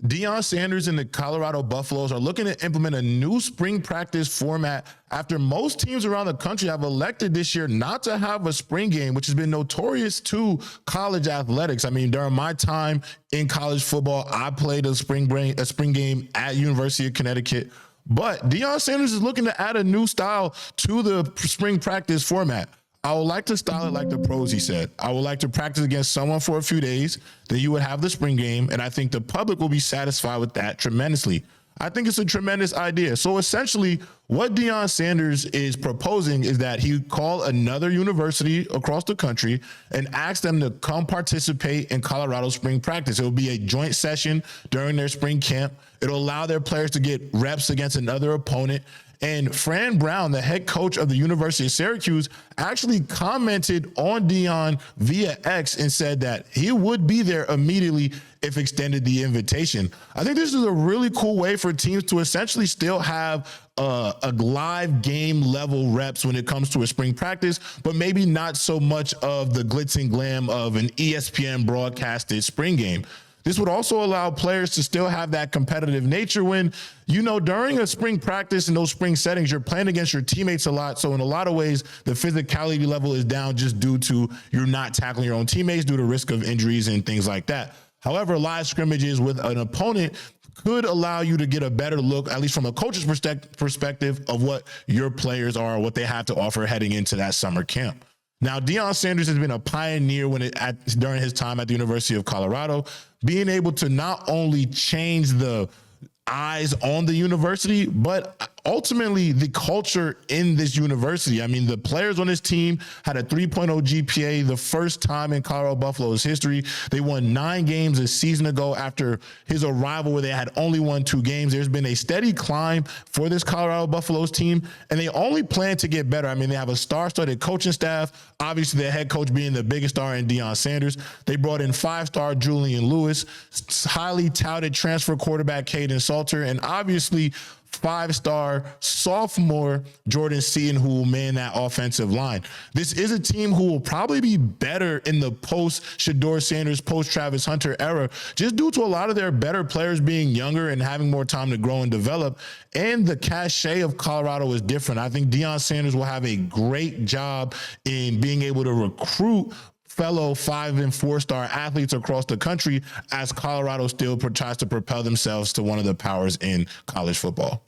Deion Sanders and the Colorado Buffaloes are looking to implement a new spring practice format after most teams around the country have elected this year not to have a spring game, which has been notorious to college athletics. I mean, during my time in college football, I played a spring game at University of Connecticut. But Deion Sanders is looking to add a new style to the spring practice format. I would like to style it like the pros, he said. I would like to practice against someone for a few days. Then you would have the spring game, and I think the public will be satisfied with that tremendously. I think it's a tremendous idea. So essentially, what Deion Sanders is proposing is that he call another university across the country and ask them to come participate in Colorado spring practice. It will be a joint session during their spring camp. It'll allow their players to get reps against another opponent. And Fran Brown, the head coach of the University of Syracuse, actually commented on Deion via X and said that he would be there immediately if extended the invitation. I think this is a really cool way for teams to essentially still have a live game level reps when it comes to a spring practice, but maybe not so much of the glitz and glam of an ESPN broadcasted spring game. This would also allow players to still have that competitive nature when, during a spring practice in those spring settings, you're playing against your teammates a lot. So in a lot of ways, the physicality level is down just due to you're not tackling your own teammates due to risk of injuries and things like that. However, live scrimmages with an opponent could allow you to get a better look, at least from a coach's perspective, of what your players are, what they have to offer heading into that summer camp. Now, Deion Sanders has been a pioneer during his time at the University of Colorado, being able to not only change the eyes on the university, but ultimately the culture in this university. I mean, the players on this team had a 3.0 GPA the first time in Colorado Buffalo's history. They won 9 games a season ago after his arrival, where they had only won 2 games. There's been a steady climb for this Colorado Buffaloes team, and they only plan to get better. I mean, they have a star-studded coaching staff, obviously their head coach being the biggest star in Deion Sanders. They brought in 5-star Julian Lewis, highly touted transfer quarterback Caden Salter, and obviously 5-star sophomore Jordan Seaton, who will man that offensive line. This is a team who will probably be better in the post-Shedeur Sanders, post-Travis Hunter era, just due to a lot of their better players being younger and having more time to grow and develop. And the cachet of Colorado is different. I think Deion Sanders will have a great job in being able to recruit fellow 5- and 4-star athletes across the country as Colorado still tries to propel themselves to one of the powers in college football.